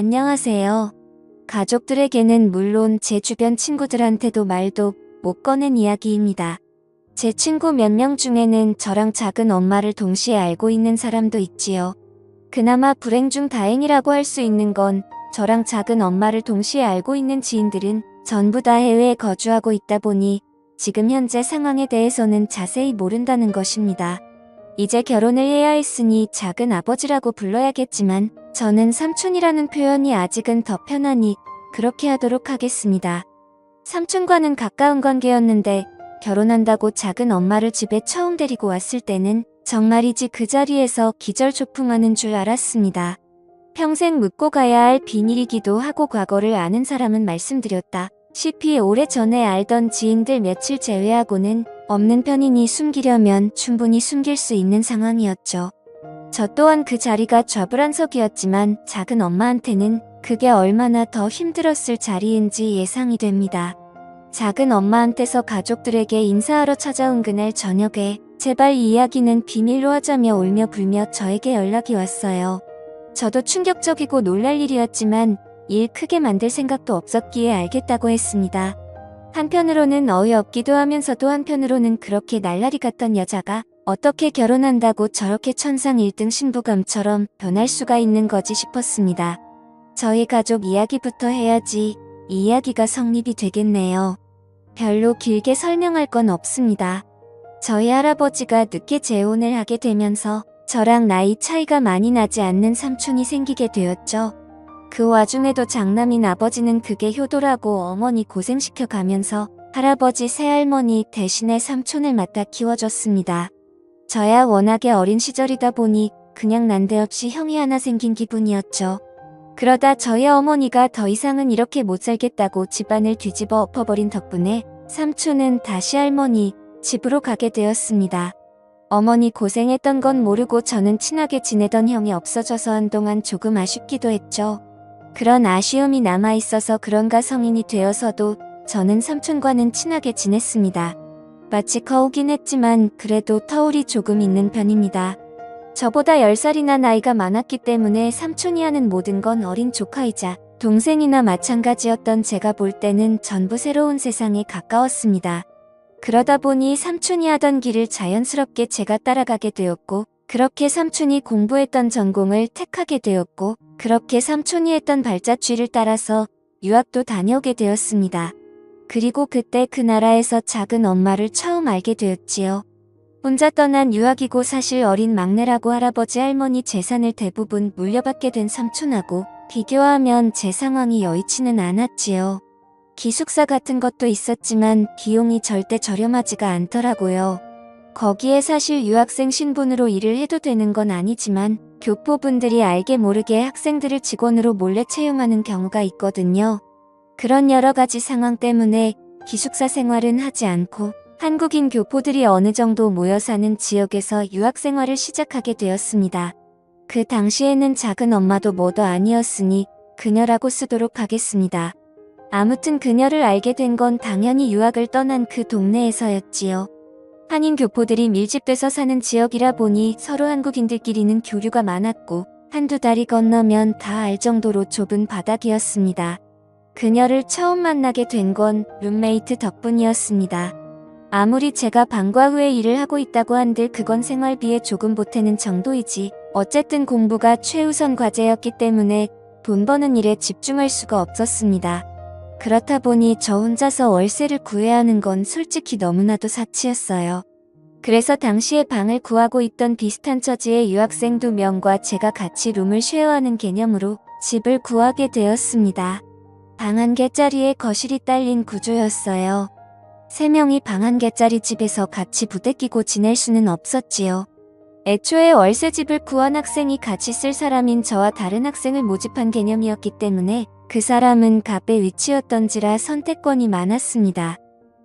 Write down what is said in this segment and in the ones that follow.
안녕하세요. 가족들에게는 물론 제 주변 친구들한테도 말도 못 꺼낸 이야기입니다. 제 친구 몇 명 중에는 저랑 작은 엄마를 동시에 알고 있는 사람도 있지요. 그나마 불행 중 다행이라고 할 수 있는 건 저랑 작은 엄마를 동시에 알고 있는 지인들은 전부 다 해외에 거주하고 있다 보니 지금 현재 상황에 대해서는 자세히 모른다는 것입니다. 이제 결혼을 해야 했으니 작은 아버지라고 불러야겠지만 저는 삼촌이라는 표현이 아직은 더 편하니 그렇게 하도록 하겠습니다. 삼촌과는 가까운 관계였는데 결혼한다고 작은 엄마를 집에 처음 데리고 왔을 때는 정말이지 그 자리에서 기절초풍하는 줄 알았습니다. 평생 묻고 가야 할 비밀이기도 하고 과거를 아는 사람은 말씀드렸다시피 오래전에 알던 지인들 며칠 제외하고는 없는 편이니 숨기려면 충분히 숨길 수 있는 상황이었죠. 저 또한 그 자리가 좌불안석이었지만 작은 엄마한테는 그게 얼마나 더 힘들었을 자리인지 예상이 됩니다. 작은 엄마한테서 가족들에게 인사하러 찾아온 그날 저녁에 제발 이 이야기는 비밀로 하자며 울며 불며 저에게 연락이 왔어요. 저도 충격적이고 놀랄 일이었지만 일 크게 만들 생각도 없었기에 알겠다고 했습니다. 한편으로는 어이없기도 하면서도 한편으로는 그렇게 날라리 같던 여자가 어떻게 결혼한다고 저렇게 천상 1등 신부감처럼 변할 수가 있는 거지 싶었습니다. 저희 가족 이야기부터 해야지 이 이야기가 성립이 되겠네요. 별로 길게 설명할 건 없습니다. 저희 할아버지가 늦게 재혼을 하게 되면서 저랑 나이 차이가 많이 나지 않는 삼촌이 생기게 되었죠. 그 와중에도 장남인 아버지는 그게 효도라고 어머니 고생시켜 가면서 할아버지 새할머니 대신에 삼촌을 맡아 키워줬습니다. 저야 워낙에 어린 시절이다 보니 그냥 난데없이 형이 하나 생긴 기분이었죠. 그러다 저희 어머니가 더 이상은 이렇게 못 살겠다고 집안을 뒤집어 엎어버린 덕분에 삼촌은 다시 할머니 집으로 가게 되었습니다. 어머니 고생했던 건 모르고 저는 친하게 지내던 형이 없어져서 한동안 조금 아쉽기도 했죠. 그런 아쉬움이 남아있어서 그런가 성인이 되어서도 저는 삼촌과는 친하게 지냈습니다. 마치 커오긴 했지만 그래도 터울이 조금 있는 편입니다. 저보다 10살이나 나이가 많았기 때문에 삼촌이 하는 모든 건 어린 조카이자 동생이나 마찬가지였던 제가 볼 때는 전부 새로운 세상에 가까웠습니다. 그러다 보니 삼촌이 하던 길을 자연스럽게 제가 따라가게 되었고 그렇게 삼촌이 공부했던 전공을 택하게 되었고 그렇게 삼촌이 했던 발자취를 따라서 유학도 다녀오게 되었습니다. 그리고 그때 그 나라에서 작은 엄마를 처음 알게 되었지요. 혼자 떠난 유학이고 사실 어린 막내라고 할아버지 할머니 재산을 대부분 물려받게 된 삼촌하고 비교하면 제 상황이 여의치는 않았지요. 기숙사 같은 것도 있었지만 비용이 절대 저렴하지가 않더라고요. 거기에 사실 유학생 신분으로 일을 해도 되는 건 아니지만 교포분들이 알게 모르게 학생들을 직원으로 몰래 채용하는 경우가 있거든요. 그런 여러 가지 상황 때문에 기숙사 생활은 하지 않고 한국인 교포들이 어느 정도 모여 사는 지역에서 유학 생활을 시작하게 되었습니다. 그 당시에는 작은 엄마도 뭐도 아니었으니 그녀라고 쓰도록 하겠습니다. 아무튼 그녀를 알게 된 건 당연히 유학을 떠난 그 동네에서였지요. 한인 교포들이 밀집돼서 사는 지역이라 보니 서로 한국인들끼리는 교류가 많았고 한두 달이 건너면 다 알 정도로 좁은 바닥이었습니다. 그녀를 처음 만나게 된 건 룸메이트 덕분이었습니다. 아무리 제가 방과 후에 일을 하고 있다고 한들 그건 생활비에 조금 보태는 정도이지 어쨌든 공부가 최우선 과제였기 때문에 돈 버는 일에 집중할 수가 없었습니다. 그렇다 보니 저 혼자서 월세를 구해야 하는 건 솔직히 너무나도 사치였어요. 그래서 당시에 방을 구하고 있던 비슷한 처지의 유학생 2명과 제가 같이 룸을 쉐어하는 개념으로 집을 구하게 되었습니다. 방 1개짜리에 거실이 딸린 구조였어요. 3명이 방 1개짜리 집에서 같이 부대끼고 지낼 수는 없었지요. 애초에 월세 집을 구한 학생이 같이 쓸 사람인 저와 다른 학생을 모집한 개념이었기 때문에 그 사람은 갑의 위치였던지라 선택권이 많았습니다.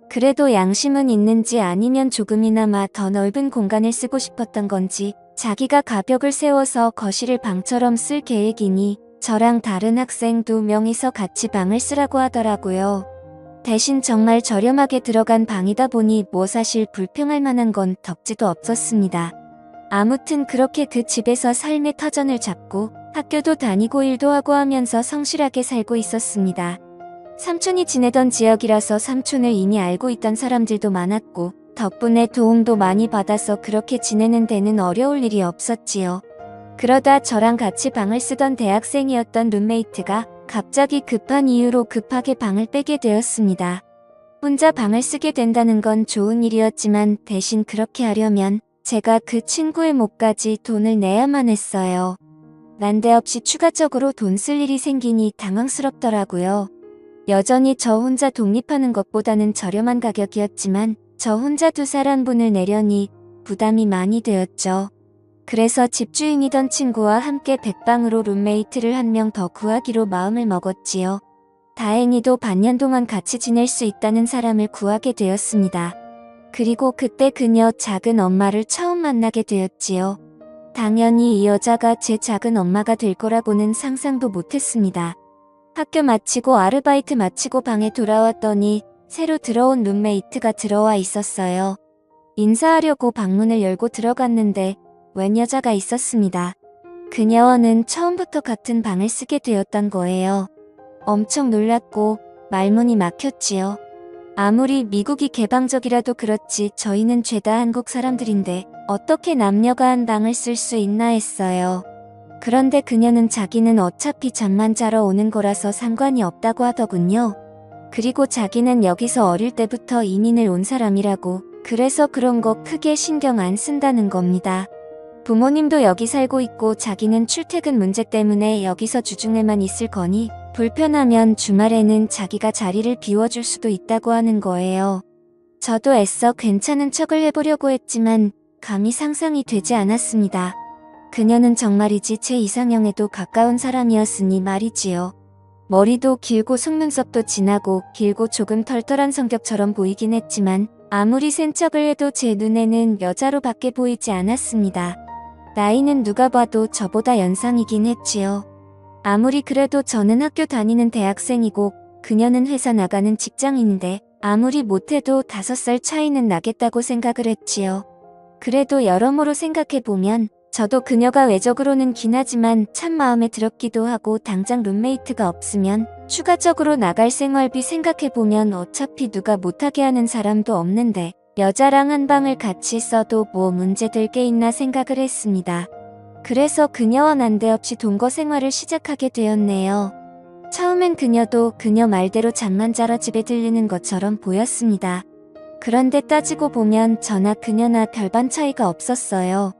그래도 양심은 있는지 아니면 조금이나마 더 넓은 공간을 쓰고 싶었던 건지 자기가 가벽을 세워서 거실을 방처럼 쓸 계획이니 저랑 다른 학생 2명이서 같이 방을 쓰라고 하더라고요. 대신 정말 저렴하게 들어간 방이다 보니 뭐 사실 불평할 만한 건 덕지도 없었습니다. 아무튼 그렇게 그 집에서 삶의 터전을 잡고 학교도 다니고 일도 하고 하면서 성실하게 살고 있었습니다. 삼촌이 지내던 지역이라서 삼촌을 이미 알고 있던 사람들도 많았고 덕분에 도움도 많이 받아서 그렇게 지내는 데는 어려울 일이 없었지요. 그러다 저랑 같이 방을 쓰던 대학생이었던 룸메이트가 갑자기 급한 이유로 급하게 방을 빼게 되었습니다. 혼자 방을 쓰게 된다는 건 좋은 일이었지만 대신 그렇게 하려면 제가 그 친구의 몫까지 돈을 내야만 했어요. 난데없이 추가적으로 돈 쓸 일이 생기니 당황스럽더라고요. 여전히 저 혼자 독립하는 것보다는 저렴한 가격이었지만 저 혼자 2사람분을 내려니 부담이 많이 되었죠. 그래서 집주인이던 친구와 함께 백방으로 룸메이트를 1명 더 구하기로 마음을 먹었지요. 다행히도 반년 동안 같이 지낼 수 있다는 사람을 구하게 되었습니다. 그리고 그때 그녀 작은 엄마를 처음 만나게 되었지요. 당연히 이 여자가 제 작은 엄마가 될 거라고는 상상도 못했습니다. 학교 마치고 아르바이트 마치고 방에 돌아왔더니 새로 들어온 룸메이트가 들어와 있었어요. 인사하려고 방문을 열고 들어갔는데 웬 여자가 있었습니다. 그녀와는 처음부터 같은 방을 쓰게 되었던 거예요. 엄청 놀랐고 말문이 막혔지요. 아무리 미국이 개방적이라도 그렇지 저희는 죄다 한국 사람들인데 어떻게 남녀가 한 방을 쓸 수 있나 했어요. 그런데 그녀는 자기는 어차피 잠만 자러 오는 거라서 상관이 없다고 하더군요. 그리고 자기는 여기서 어릴 때부터 이민을 온 사람이라고 그래서 그런 거 크게 신경 안 쓴다는 겁니다. 부모님도 여기 살고 있고 자기는 출퇴근 문제 때문에 여기서 주중에만 있을 거니 불편하면 주말에는 자기가 자리를 비워줄 수도 있다고 하는 거예요. 저도 애써 괜찮은 척을 해보려고 했지만 감히 상상이 되지 않았습니다. 그녀는 정말이지 제 이상형에도 가까운 사람이었으니 말이지요. 머리도 길고 속눈썹도 진하고 길고 조금 털털한 성격처럼 보이긴 했지만 아무리 센 척을 해도 제 눈에는 여자로 밖에 보이지 않았습니다. 나이는 누가 봐도 저보다 연상이긴 했지요. 아무리 그래도 저는 학교 다니는 대학생이고 그녀는 회사 나가는 직장인인데 아무리 못해도 5살 차이는 나겠다고 생각을 했지요. 그래도 여러모로 생각해보면 저도 그녀가 외적으로는 긴하지만 참 마음에 들었기도 하고 당장 룸메이트가 없으면 추가적으로 나갈 생활비 생각해보면 어차피 누가 못하게 하는 사람도 없는데 여자랑 한 방을 같이 써도 뭐 문제될 게 있나 생각을 했습니다. 그래서 그녀와 난데없이 동거 생활을 시작하게 되었네요. 처음엔 그녀도 그녀 말대로 잠만 자러 집에 들리는 것처럼 보였습니다. 그런데 따지고 보면 저나 그녀나 별반 차이가 없었어요.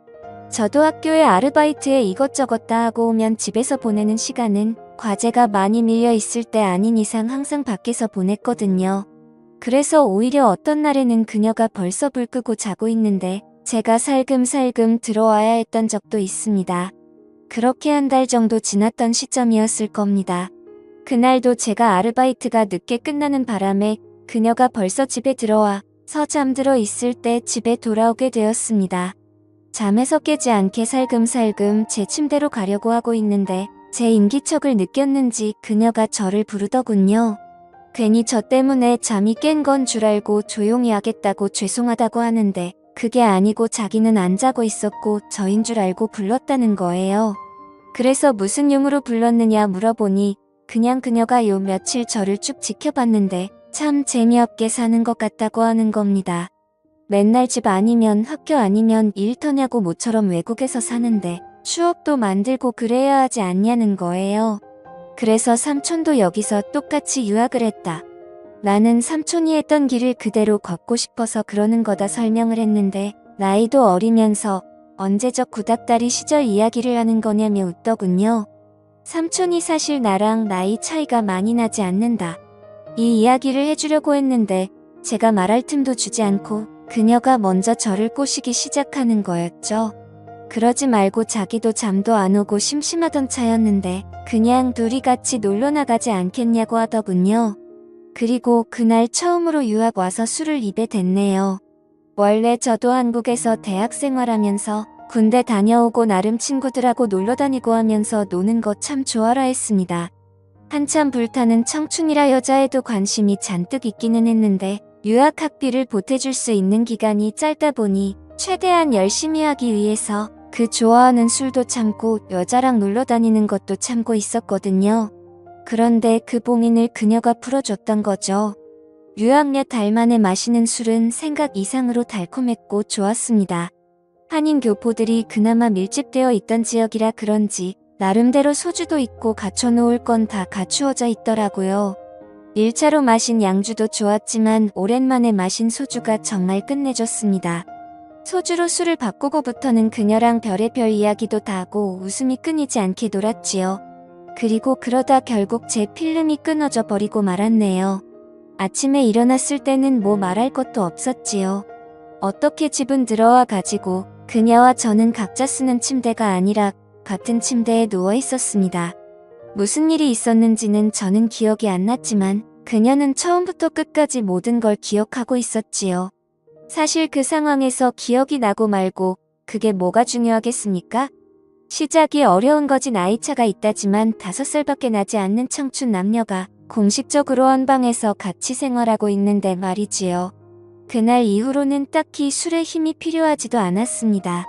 저도 학교에 아르바이트에 이것저것 다 하고 오면 집에서 보내는 시간은 과제가 많이 밀려 있을 때 아닌 이상 항상 밖에서 보냈거든요. 그래서 오히려 어떤 날에는 그녀가 벌써 불 끄고 자고 있는데 제가 살금살금 들어와야 했던 적도 있습니다. 그렇게 1달 정도 지났던 시점이었을 겁니다. 그날도 제가 아르바이트가 늦게 끝나는 바람에 그녀가 벌써 집에 들어와서 잠들어 있을 때 집에 돌아오게 되었습니다. 잠에서 깨지 않게 살금살금 제 침대로 가려고 하고 있는데 제 인기척을 느꼈는지 그녀가 저를 부르더군요. 괜히 저 때문에 잠이 깬 건 줄 알고 조용히 하겠다고 죄송하다고 하는데 그게 아니고 자기는 안 자고 있었고 저인 줄 알고 불렀다는 거예요. 그래서 무슨 용으로 불렀느냐 물어보니 그냥 그녀가 요 며칠 저를 쭉 지켜봤는데 참 재미없게 사는 것 같다고 하는 겁니다. 맨날 집 아니면 학교 아니면 일터냐고 모처럼 외국에서 사는데 추억도 만들고 그래야 하지 않냐는 거예요. 그래서 삼촌도 여기서 똑같이 유학을 했다. 나는 삼촌이 했던 길을 그대로 걷고 싶어서 그러는 거다 설명을 했는데 나이도 어리면서 언제적 구닥다리 시절 이야기를 하는 거냐며 웃더군요. 삼촌이 사실 나랑 나이 차이가 많이 나지 않는다. 이 이야기를 해주려고 했는데 제가 말할 틈도 주지 않고 그녀가 먼저 저를 꼬시기 시작하는 거였죠. 그러지 말고 자기도 잠도 안 오고 심심하던 차였는데 그냥 둘이 같이 놀러 나가지 않겠냐고 하더군요. 그리고 그날 처음으로 유학 와서 술을 입에 댔네요. 원래 저도 한국에서 대학 생활하면서 군대 다녀오고 나름 친구들하고 놀러 다니고 하면서 노는 거 참 좋아라 했습니다. 한참 불타는 청춘이라 여자에도 관심이 잔뜩 있기는 했는데 유학 학비를 보태줄 수 있는 기간이 짧다 보니 최대한 열심히 하기 위해서 그 좋아하는 술도 참고 여자랑 놀러 다니는 것도 참고 있었거든요. 그런데 그 봉인을 그녀가 풀어줬던 거죠. 유학 몇 달 만에 마시는 술은 생각 이상으로 달콤했고 좋았습니다. 한인 교포들이 그나마 밀집되어 있던 지역이라 그런지 나름대로 소주도 있고 갖춰놓을 건 다 갖추어져 있더라고요. 1차로 마신 양주도 좋았지만 오랜만에 마신 소주가 정말 끝내줬습니다. 소주로 술을 바꾸고부터는 그녀랑 별의별 이야기도 다 하고 웃음이 끊이지 않게 놀았지요. 그리고 그러다 결국 제 필름이 끊어져 버리고 말았네요. 아침에 일어났을 때는 뭐 말할 것도 없었지요. 어떻게 집은 들어와 가지고 그녀와 저는 각자 쓰는 침대가 아니라 같은 침대에 누워 있었습니다. 무슨 일이 있었는지는 저는 기억이 안 났지만 그녀는 처음부터 끝까지 모든 걸 기억하고 있었지요. 사실 그 상황에서 기억이 나고 말고 그게 뭐가 중요하겠습니까? 시작이 어려운 거지. 나이차가 있다지만 5살밖에 나지 않는 청춘 남녀가 공식적으로 한 방에서 같이 생활하고 있는데 말이지요. 그날 이후로는 딱히 술에 힘이 필요하지도 않았습니다.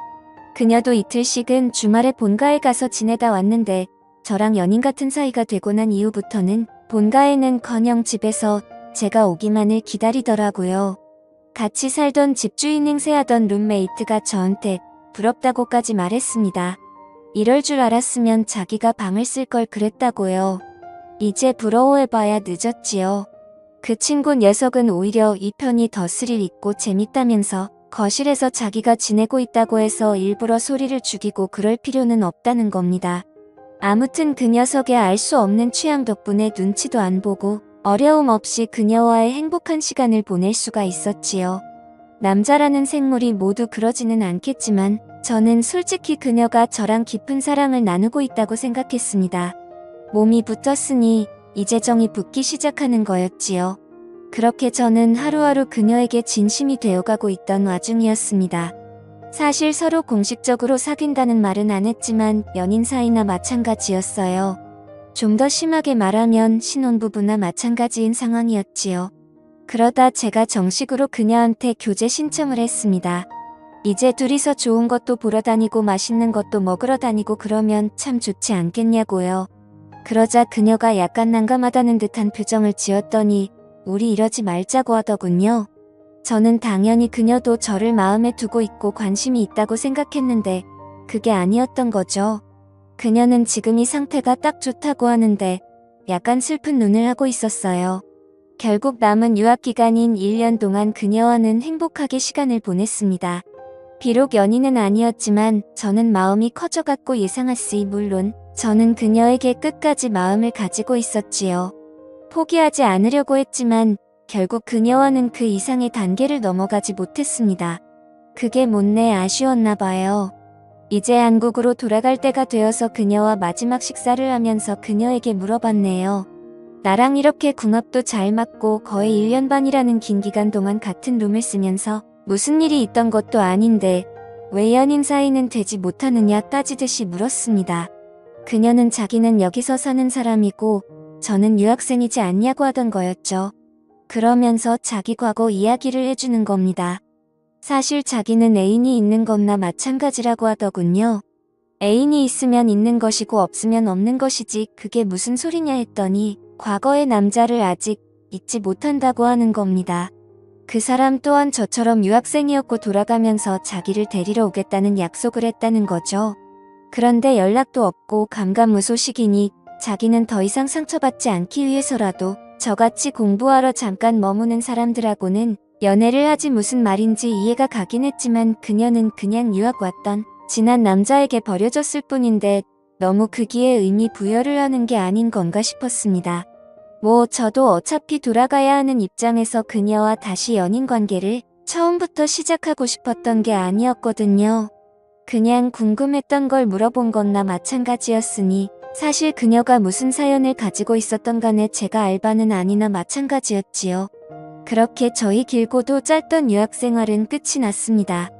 그녀도 이틀씩은 주말에 본가에 가서 지내다 왔는데 저랑 연인 같은 사이가 되고 난 이후부터는 본가에는커녕 집에서 제가 오기만을 기다리더라고요. 같이 살던 집주인 행세하던 룸메이트가 저한테 부럽다고까지 말했습니다. 이럴 줄 알았으면 자기가 방을 쓸 걸 그랬다고요. 이제 부러워해봐야 늦었지요. 그 친구 녀석은 오히려 이 편이 더 스릴 있고 재밌다면서 거실에서 자기가 지내고 있다고 해서 일부러 소리를 죽이고 그럴 필요는 없다는 겁니다. 아무튼 그 녀석의 알 수 없는 취향 덕분에 눈치도 안 보고 어려움 없이 그녀와의 행복한 시간을 보낼 수가 있었지요. 남자라는 생물이 모두 그러지는 않겠지만 저는 솔직히 그녀가 저랑 깊은 사랑을 나누고 있다고 생각했습니다. 몸이 붙었으니 이제 정이 붙기 시작하는 거였지요. 그렇게 저는 하루하루 그녀에게 진심이 되어가고 있던 와중이었습니다. 사실 서로 공식적으로 사귄다는 말은 안 했지만 연인 사이나 마찬가지였어요. 좀 더 심하게 말하면 신혼부부나 마찬가지인 상황이었지요. 그러다 제가 정식으로 그녀한테 교제 신청을 했습니다. 이제 둘이서 좋은 것도 보러 다니고 맛있는 것도 먹으러 다니고 그러면 참 좋지 않겠냐고요. 그러자 그녀가 약간 난감하다는 듯한 표정을 지었더니 우리 이러지 말자고 하더군요. 저는 당연히 그녀도 저를 마음에 두고 있고 관심이 있다고 생각했는데 그게 아니었던 거죠. 그녀는 지금 이 상태가 딱 좋다고 하는데 약간 슬픈 눈을 하고 있었어요. 결국 남은 유학 기간인 1년 동안 그녀와는 행복하게 시간을 보냈습니다. 비록 연인은 아니었지만 저는 마음이 커져갔고 예상할수이 물론 저는 그녀에게 끝까지 마음을 가지고 있었지요. 포기하지 않으려고 했지만 결국 그녀와는 그 이상의 단계를 넘어가지 못했습니다. 그게 못내 아쉬웠나 봐요. 이제 한국으로 돌아갈 때가 되어서 그녀와 마지막 식사를 하면서 그녀에게 물어봤네요. 나랑 이렇게 궁합도 잘 맞고 거의 1년 반이라는 긴 기간 동안 같은 룸을 쓰면서 무슨 일이 있던 것도 아닌데 왜 연인 사이는 되지 못하느냐 따지듯이 물었습니다. 그녀는 자기는 여기서 사는 사람이고 저는 유학생이지 않냐고 하던 거였죠. 그러면서 자기 과거 이야기를 해주는 겁니다. 사실 자기는 애인이 있는 것나 마찬가지라고 하더군요. 애인이 있으면 있는 것이고 없으면 없는 것이지 그게 무슨 소리냐 했더니 과거의 남자를 아직 잊지 못한다고 하는 겁니다. 그 사람 또한 저처럼 유학생이었고 돌아가면서 자기를 데리러 오겠다는 약속을 했다는 거죠. 그런데 연락도 없고 감감무소식이니 자기는 더 이상 상처받지 않기 위해서라도 저같이 공부하러 잠깐 머무는 사람들하고는 연애를 하지 무슨 말인지 이해가 가긴 했지만 그녀는 그냥 유학 왔던 지난 남자에게 버려졌을 뿐인데 너무 그기에 의미 부여를 하는 게 아닌 건가 싶었습니다. 뭐 저도 어차피 돌아가야 하는 입장에서 그녀와 다시 연인 관계를 처음부터 시작하고 싶었던 게 아니었거든요. 그냥 궁금했던 걸 물어본 것나 마찬가지였으니 사실 그녀가 무슨 사연을 가지고 있었던 간에 제가 알 바는 아니나 마찬가지였지요. 그렇게 저희 길고도 짧던 유학생활은 끝이 났습니다.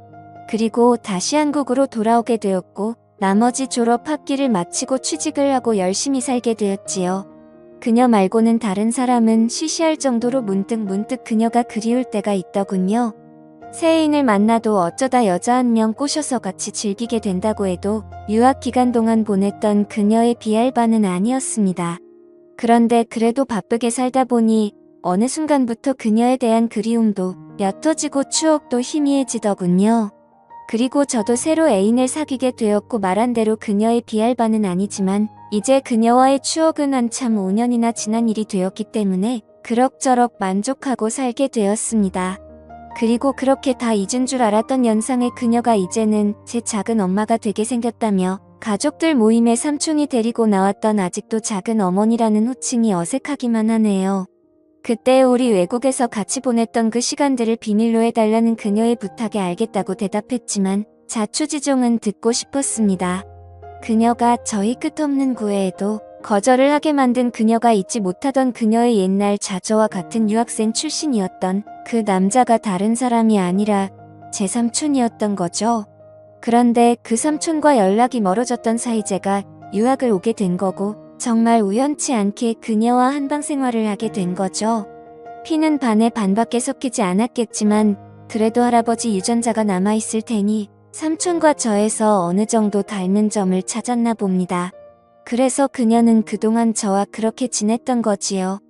그리고 다시 한국으로 돌아오게 되었고 나머지 졸업 학기를 마치고 취직을 하고 열심히 살게 되었지요. 그녀 말고는 다른 사람은 시시할 정도로 문득 그녀가 그리울 때가 있더군요. 새 애인을 만나도 어쩌다 여자 한 명 꼬셔서 같이 즐기게 된다고 해도 유학 기간 동안 보냈던 그녀의 비할 바는 아니었습니다. 그런데 그래도 바쁘게 살다 보니 어느 순간부터 그녀에 대한 그리움도 옅어지고 추억도 희미해지더군요. 그리고 저도 새로 애인을 사귀게 되었고 말한 대로 그녀의 비할 바는 아니지만 이제 그녀와의 추억은 한참 5년이나 지난 일이 되었기 때문에 그럭저럭 만족하고 살게 되었습니다. 그리고 그렇게 다 잊은 줄 알았던 연상의 그녀가 이제는 제 작은 엄마가 되게 생겼다며 가족들 모임에 삼촌이 데리고 나왔던 아직도 작은 어머니라는 호칭이 어색하기만 하네요. 그때 우리 외국에서 같이 보냈던 그 시간들을 비밀로 해달라는 그녀의 부탁에 알겠다고 대답했지만 자초지종은 듣고 싶었습니다. 그녀가 저희 끝없는 구애에도 거절을 하게 만든 그녀가 잊지 못하던 그녀의 옛날 자저와 같은 유학생 출신이었던 그 남자가 다른 사람이 아니라 제 삼촌이었던 거죠. 그런데 그 삼촌과 연락이 멀어졌던 사이 제가 유학을 오게 된 거고 정말 우연치 않게 그녀와 한방 생활을 하게 된 거죠. 피는 반에 반밖에 섞이지 않았겠지만 그래도 할아버지 유전자가 남아있을 테니 삼촌과 저에서 어느 정도 닮은 점을 찾았나 봅니다. 그래서 그녀는 그동안 저와 그렇게 지냈던 거지요.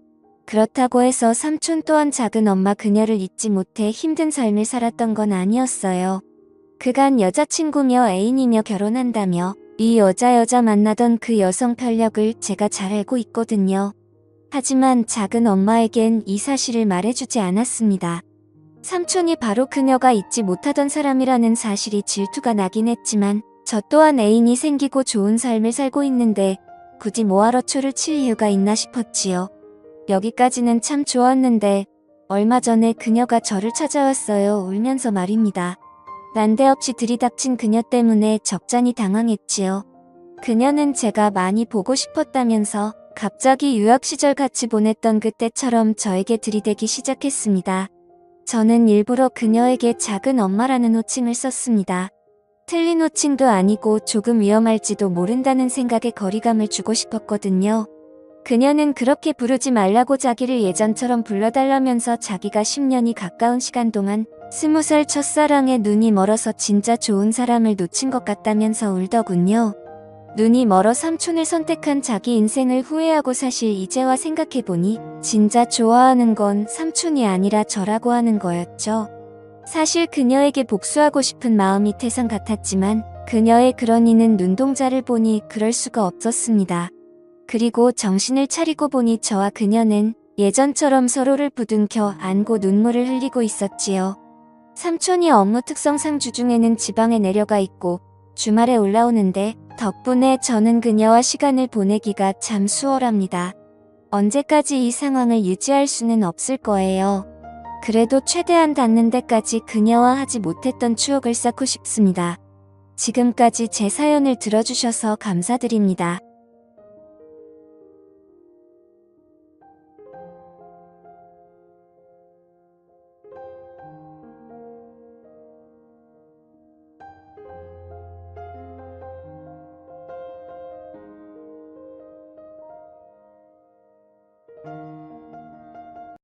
그렇다고 해서 삼촌 또한 작은 엄마 그녀를 잊지 못해 힘든 삶을 살았던 건 아니었어요. 그간 여자친구며 애인이며 결혼한다며 이 여자 만나던 그 여성 편력을 제가 잘 알고 있거든요. 하지만 작은 엄마에겐 이 사실을 말해주지 않았습니다. 삼촌이 바로 그녀가 잊지 못하던 사람이라는 사실이 질투가 나긴 했지만 저 또한 애인이 생기고 좋은 삶을 살고 있는데 굳이 뭐하러 초를 칠 이유가 있나 싶었지요. 여기까지는 참 좋았는데 얼마 전에 그녀가 저를 찾아왔어요. 울면서 말입니다. 난데없이 들이닥친 그녀 때문에 적잖이 당황했지요. 그녀는 제가 많이 보고 싶었다면서 갑자기 유학 시절 같이 보냈던 그때처럼 저에게 들이대기 시작했습니다. 저는 일부러 그녀에게 작은 엄마라는 호칭을 썼습니다. 틀린 호칭도 아니고 조금 위험할지도 모른다는 생각에 거리감을 주고 싶었거든요. 그녀는 그렇게 부르지 말라고 자기를 예전처럼 불러달라면서 자기가 10년이 가까운 시간 동안 20살 첫사랑에 눈이 멀어서 진짜 좋은 사람을 놓친 것 같다면서 울더군요. 눈이 멀어 삼촌을 선택한 자기 인생을 후회하고 사실 이제와 생각해보니 진짜 좋아하는 건 삼촌이 아니라 저라고 하는 거였죠. 사실 그녀에게 복수하고 싶은 마음이 태산 같았지만 그녀의 그런 이는 눈동자를 보니 그럴 수가 없었습니다. 그리고 정신을 차리고 보니 저와 그녀는 예전처럼 서로를 부둥켜 안고 눈물을 흘리고 있었지요. 삼촌이 업무 특성상 주중에는 지방에 내려가 있고 주말에 올라오는데 덕분에 저는 그녀와 시간을 보내기가 참 수월합니다. 언제까지 이 상황을 유지할 수는 없을 거예요. 그래도 최대한 닿는 데까지 그녀와 하지 못했던 추억을 쌓고 싶습니다. 지금까지 제 사연을 들어주셔서 감사드립니다.